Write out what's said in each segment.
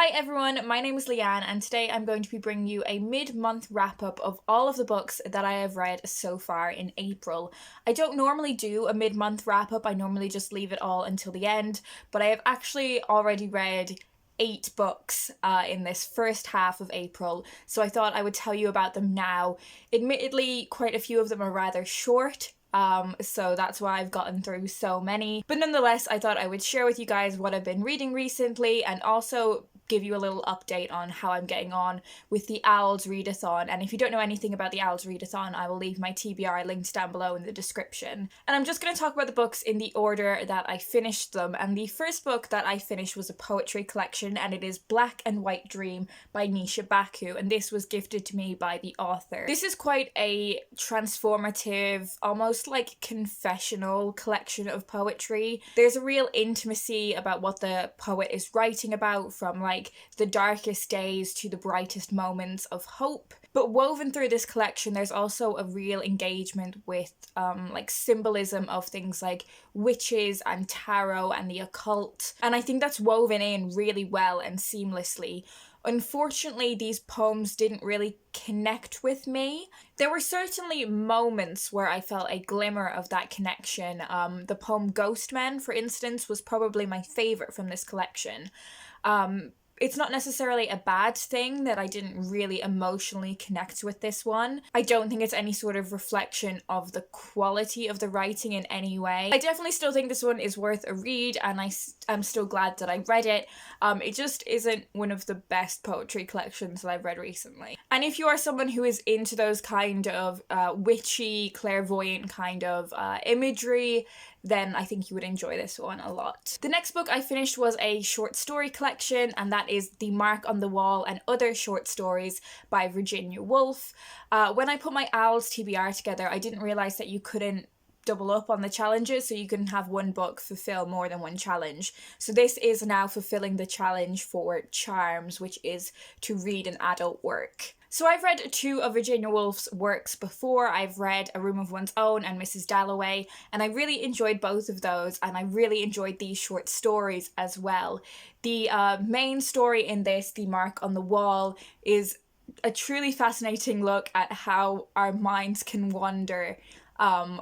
Hi everyone, my name is Leanne and today I'm going to be bringing you a mid-month wrap-up of all of the books that I have read so far in April. I don't normally do a mid-month wrap-up, I normally just leave it all until the end, but I have actually already read 8 books in this first half of April, so I thought I would tell you about them now. Admittedly, quite a few of them are rather short, so that's why I've gotten through so many. But nonetheless, I thought I would share with you guys what I've been reading recently and also give you a little update on how I'm getting on with the Owls Readathon. And if you don't know anything about the Owls Readathon, I will leave my TBR linked down below in the description. And I'm just going to talk about the books in the order that I finished them. And the first book that I finished was a poetry collection, and it is Black and White Dream by Nisha Baku, and this was gifted to me by the author. This is quite a transformative, almost like confessional collection of poetry. There's a real intimacy about what the poet is writing about, from like the darkest days to the brightest moments of hope. But woven through this collection, there's also a real engagement with like symbolism of things like witches and tarot and the occult. And I think that's woven in really well and seamlessly. Unfortunately, these poems didn't really connect with me. There were certainly moments where I felt a glimmer of that connection. The poem Ghost Men, for instance, was probably my favourite from this collection. It's not necessarily a bad thing that I didn't really emotionally connect with this one. I don't think it's any sort of reflection of the quality of the writing in any way. I definitely still think this one is worth a read, and I'm still glad that I read it. It just isn't one of the best poetry collections that I've read recently. And if you are someone who is into those kind of witchy, clairvoyant kind of imagery, then I think you would enjoy this one a lot. The next book I finished was a short story collection, and that is The Mark on the Wall and Other Short Stories by Virginia Woolf. When I put my Owls TBR together, I didn't realise that you couldn't double up on the challenges, so you can have one book fulfill more than one challenge. So this is now fulfilling the challenge for Charms, which is to read an adult work. So I've read 2 of Virginia Woolf's works before. I've read A Room of One's Own and Mrs. Dalloway, and I really enjoyed both of those, and I really enjoyed these short stories as well. The main story in this, The Mark on the Wall, is a truly fascinating look at how our minds can wander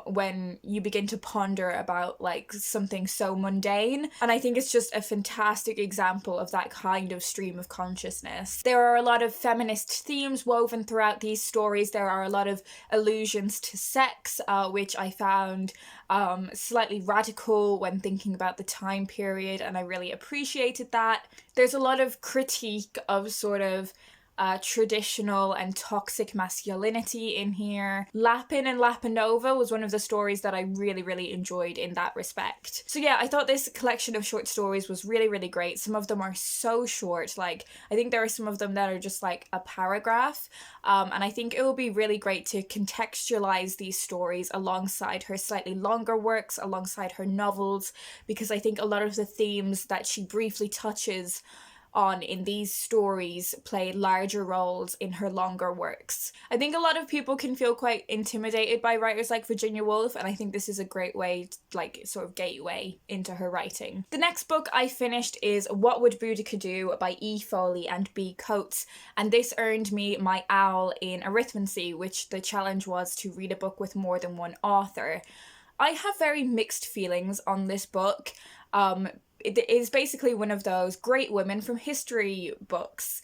when you begin to ponder about like something so mundane. And I think it's just a fantastic example of that kind of stream of consciousness. There are a lot of feminist themes woven throughout these stories. There are a lot of allusions to sex, which I found slightly radical when thinking about the time period, and I really appreciated that. There's a lot of critique of sort of traditional and toxic masculinity in here. Lapin and Lapinova was one of the stories that I really enjoyed in that respect. So yeah, I thought this collection of short stories was really great. Some of them are so short, like I think there are some of them that are just like a paragraph, and I think it will be really great to contextualize these stories alongside her slightly longer works, alongside her novels, because I think a lot of the themes that she briefly touches on in these stories play larger roles in her longer works. I think a lot of people can feel quite intimidated by writers like Virginia Woolf, and I think this is a great way to, like, sort of gateway into her writing. The next book I finished is What Would Boudica Do by E. Foley and B. Coates, and this earned me my owl in arithmancy, which the challenge was to read a book with more than one author. I have very mixed feelings on this book. It is basically one of those great women from history books,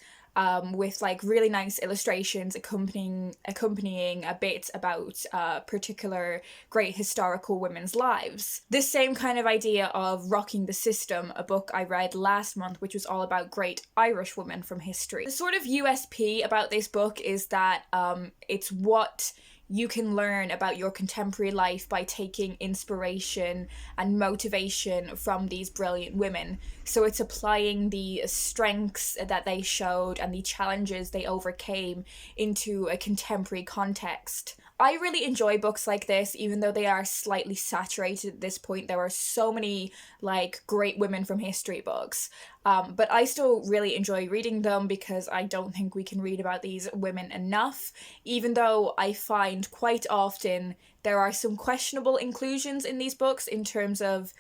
with like really nice illustrations accompanying a bit about particular great historical women's lives. This same kind of idea of Rocking the System, a book I read last month, which was all about great Irish women from history. The sort of USP about this book is that it's what you can learn about your contemporary life by taking inspiration and motivation from these brilliant women. So it's applying the strengths that they showed and the challenges they overcame into a contemporary context. I really enjoy books like this, even though they are slightly saturated at this point. There are so many like great women from history books, but I still really enjoy reading them because I don't think we can read about these women enough, even though I find quite often there are some questionable inclusions in these books in terms of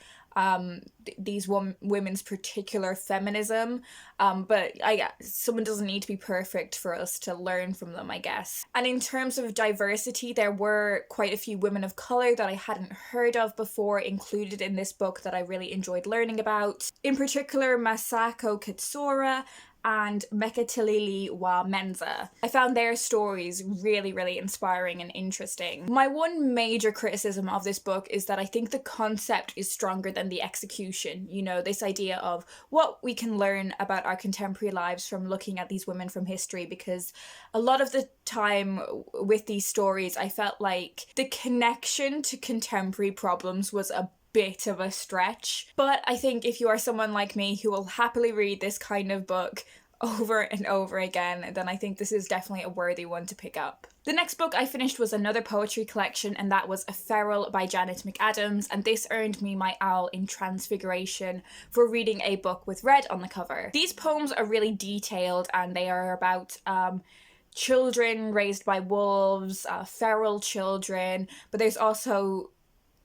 these women's particular feminism, but someone doesn't need to be perfect for us to learn from them, I guess. And in terms of diversity, there were quite a few women of colour that I hadn't heard of before included in this book that I really enjoyed learning about. In particular, Masako Katsura and Mekatilili Wa Menza. I found their stories really, really inspiring and interesting. My one major criticism of this book is that I think the concept is stronger than the execution. You know, this idea of what we can learn about our contemporary lives from looking at these women from history, because a lot of the time with these stories, I felt like the connection to contemporary problems was a bit of a stretch. But I think if you are someone like me who will happily read this kind of book over and over again, then I think this is definitely a worthy one to pick up. The next book I finished was another poetry collection, and that was A Feral by Janet McAdams, and this earned me my owl in Transfiguration for reading a book with red on the cover. These poems are really detailed, and they are about children raised by wolves, feral children, but there's also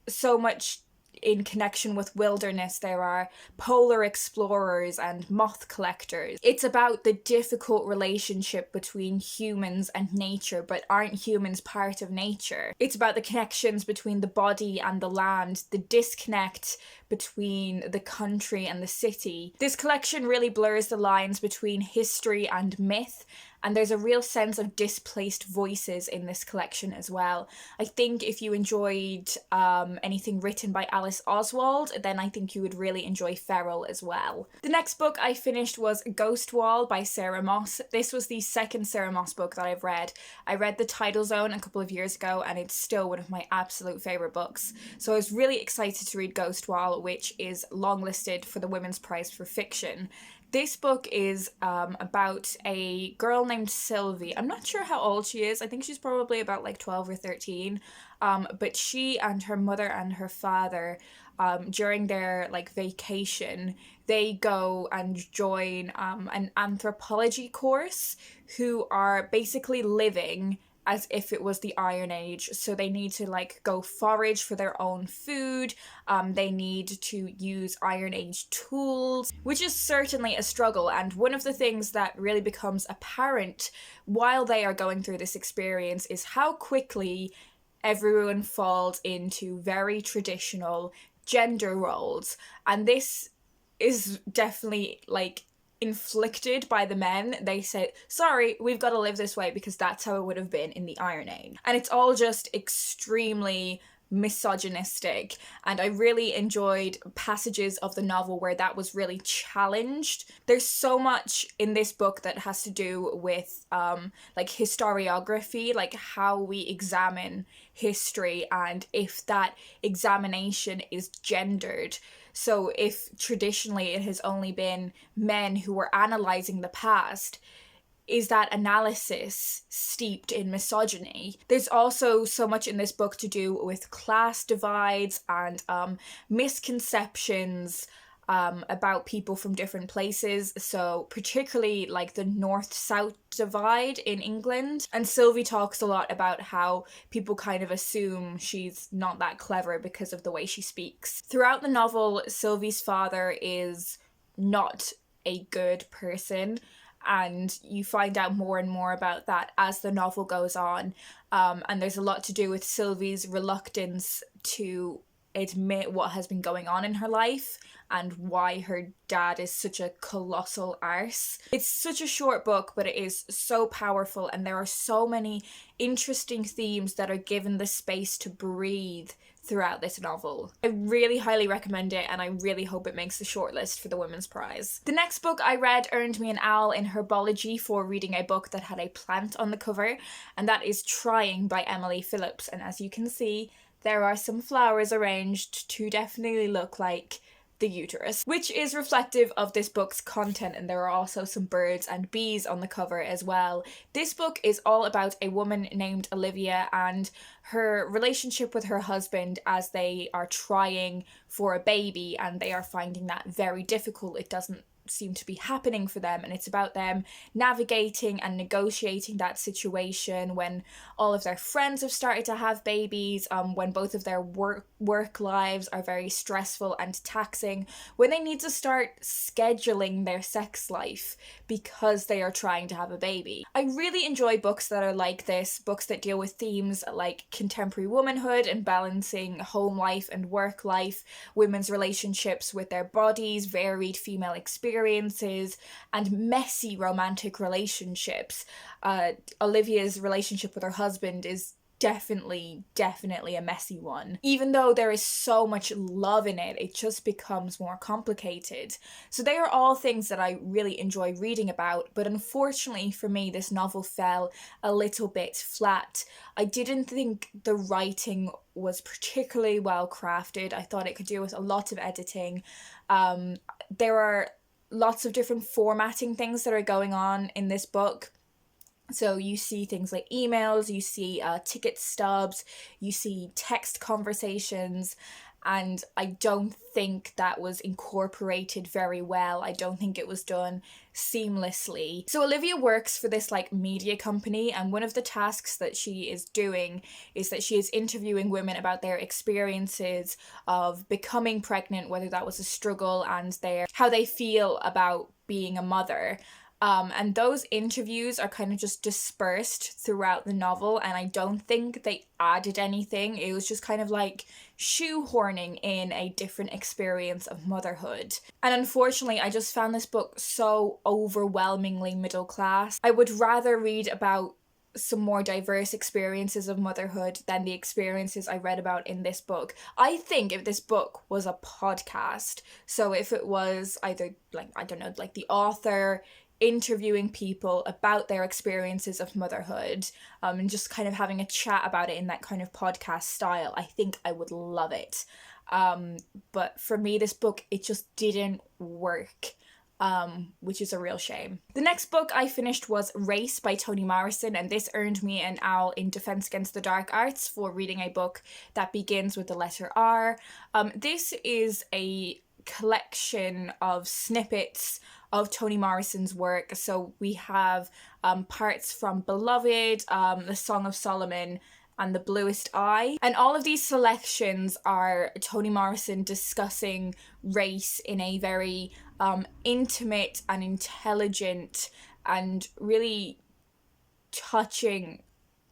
so much in connection with wilderness. There are polar explorers and moth collectors. It's about the difficult relationship between humans and nature, but aren't humans part of nature? It's about the connections between the body and the land, the disconnect between the country and the city. This collection really blurs the lines between history and myth, and there's a real sense of displaced voices in this collection as well. I think if you enjoyed anything written by Alice Oswald, then I think you would really enjoy Feral as well. The next book I finished was Ghost Wall by Sarah Moss. This was the second Sarah Moss book that I've read. I read The Tidal Zone a couple of years ago, and it's still one of my absolute favourite books. So I was really excited to read Ghost Wall, which is longlisted for the Women's Prize for Fiction. This book is about a girl named Sylvie. I'm not sure how old she is. I think she's probably about like 12 or 13. But she and her mother and her father, during their like vacation, they go and join an anthropology course, who are basically living as if it was the Iron Age. So they need to like go forage for their own food. They need to use Iron Age tools, which is certainly a struggle. And one of the things that really becomes apparent while they are going through this experience is how quickly everyone falls into very traditional gender roles. And this is definitely like inflicted by the men. They say, sorry, we've got to live this way because that's how it would have been in the Iron Age. And it's all just extremely misogynistic, and I really enjoyed passages of the novel where that was really challenged. There's so much in this book that has to do with like historiography, like how we examine history and if that examination is gendered. So if traditionally it has only been men who were analysing the past, is that analysis steeped in misogyny? There's also so much in this book to do with class divides and misconceptions about people from different places. So particularly like the north-south divide in England. And Sylvie talks a lot about how people kind of assume she's not that clever because of the way she speaks. Throughout the novel, Sylvie's father is not a good person, and you find out more and more about that as the novel goes on. And there's a lot to do with Sylvie's reluctance to admit what has been going on in her life and why her dad is such a colossal arse. It's such a short book, but it is so powerful, and there are so many interesting themes that are given the space to breathe throughout this novel. I really highly recommend it, and I really hope it makes the shortlist for the Women's Prize. The next book I read earned me an owl in herbology for reading a book that had a plant on the cover, and that is Trying by Emily Phillips. And as you can see, there are some flowers arranged to definitely look like the uterus, which is reflective of this book's content, and there are also some birds and bees on the cover as well. This book is all about a woman named Olivia and her relationship with her husband as they are trying for a baby, and they are finding that very difficult. It doesn't seem to be happening for them, and it's about them navigating and negotiating that situation when all of their friends have started to have babies, when both of their work lives are very stressful and taxing, when they need to start scheduling their sex life because they are trying to have a baby. I really enjoy books that are like this, books that deal with themes like contemporary womanhood and balancing home life and work life, women's relationships with their bodies, varied female experiences, and messy romantic relationships. Olivia's relationship with her husband is definitely a messy one. Even though there is so much love in it, it just becomes more complicated. So they are all things that I really enjoy reading about, but unfortunately for me, this novel fell a little bit flat. I didn't think the writing was particularly well crafted. I thought it could do with a lot of editing. There are lots of different formatting things that are going on in this book. So you see things like emails, you see ticket stubs, you see text conversations, and I don't think that was incorporated very well. I don't think it was done seamlessly. So Olivia works for this like media company, and one of the tasks that she is doing is that she is interviewing women about their experiences of becoming pregnant, whether that was a struggle, and how they feel about being a mother. And those interviews are kind of just dispersed throughout the novel, and I don't think they added anything. It was just kind of like shoehorning in a different experience of motherhood. And unfortunately, I just found this book so overwhelmingly middle class. I would rather read about some more diverse experiences of motherhood than the experiences I read about in this book. I think if this book was a podcast, so if it was either like, I don't know, like the author interviewing people about their experiences of motherhood, and just kind of having a chat about it in that kind of podcast style, I think I would love it. But for me, this book, it just didn't work. Which is a real shame. The next book I finished was Race by Toni Morrison, and this earned me an owl in Defense Against the Dark Arts for reading a book that begins with the letter R. This is a collection of snippets of Toni Morrison's work. So we have parts from Beloved, The Song of Solomon, and The Bluest Eye. And all of these selections are Toni Morrison discussing race in a very intimate and intelligent and really touching,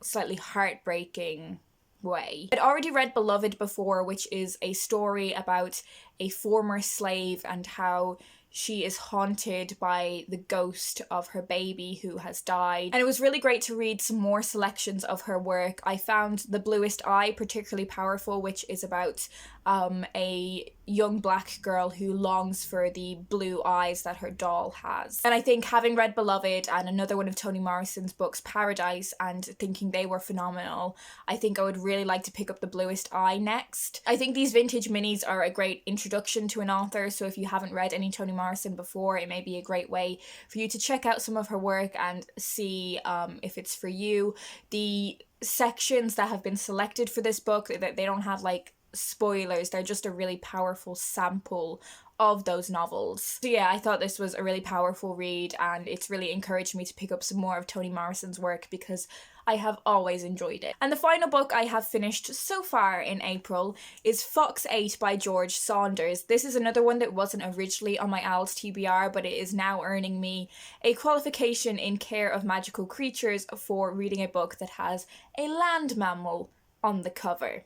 slightly heartbreaking way. I'd already read Beloved before, which is a story about a former slave and how she is haunted by the ghost of her baby who has died. And it was really great to read some more selections of her work. I found The Bluest Eye particularly powerful, which is about a young black girl who longs for the blue eyes that her doll has. And I think having read Beloved and another one of Toni Morrison's books, Paradise, and thinking they were phenomenal, I think I would really like to pick up The Bluest Eye next. I think these vintage minis are a great introduction to an author, so if you haven't read any Toni Morrison before, it may be a great way for you to check out some of her work and see if it's for you. The sections that have been selected for this book, that they don't have like spoilers, they're just a really powerful sample of those novels. So yeah, I thought this was a really powerful read, and it's really encouraged me to pick up some more of Toni Morrison's work because I have always enjoyed it. And the final book I have finished so far in April is Fox 8 by George Saunders. This is another one that wasn't originally on my ALS TBR, but it is now earning me a qualification in care of magical creatures for reading a book that has a land mammal on the cover.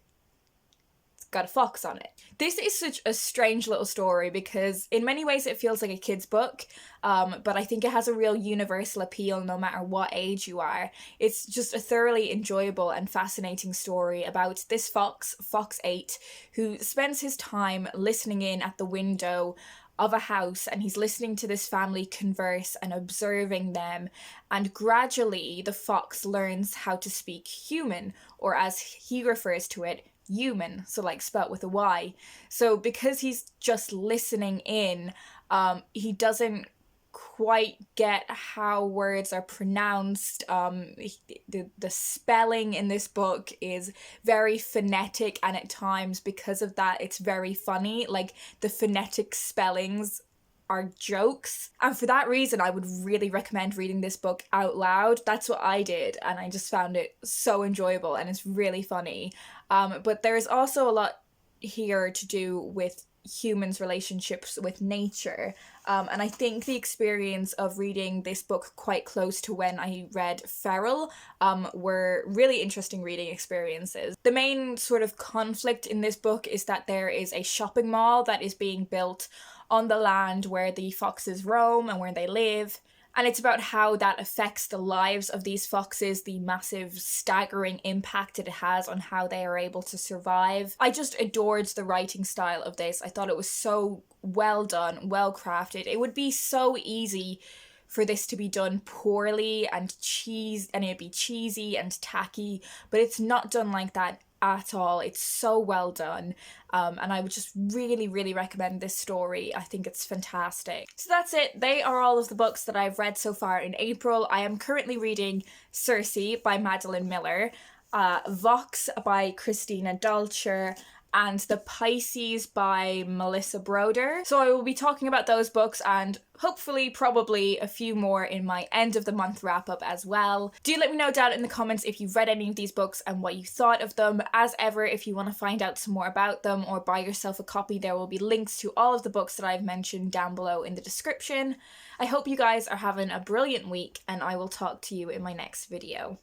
Got a fox on it. This is such a strange little story because in many ways it feels like a kid's book, but I think it has a real universal appeal no matter what age you are. It's just a thoroughly enjoyable and fascinating story about this fox, Fox 8, who spends his time listening in at the window of a house, and he's listening to this family converse and observing them, and gradually the fox learns how to speak human, or as he refers to it, human, so like spelt with a Y. So because he's just listening in, he doesn't quite get how words are pronounced. The spelling in this book is very phonetic, and at times because of that it's very funny. Like the phonetic spellings are jokes. And for that reason, I would really recommend reading this book out loud. That's what I did, and I just found it so enjoyable, and it's really funny. But there's also a lot here to do with humans' relationships with nature. And I think the experience of reading this book quite close to when I read Feral were really interesting reading experiences. The main sort of conflict in this book is that there is a shopping mall that is being built on the land where the foxes roam and where they live. And it's about how that affects the lives of these foxes, the massive, staggering impact it has on how they are able to survive. I just adored the writing style of this. I thought it was so well done, well crafted. It would be so easy for this to be done poorly and it'd be cheesy and tacky, but it's not done like that at all. It's so well done, and I would just really, really recommend this story. I think it's fantastic. So that's it. They are all of the books that I've read so far in April. I am currently reading Circe by Madeline Miller, Vox by Christina Dolcher, and The Pisces by Melissa Broder. So I will be talking about those books and hopefully probably a few more in my end of the month wrap up as well. Do let me know down in the comments if you've read any of these books and what you thought of them. As ever, if you want to find out some more about them or buy yourself a copy, there will be links to all of the books that I've mentioned down below in the description. I hope you guys are having a brilliant week, and I will talk to you in my next video.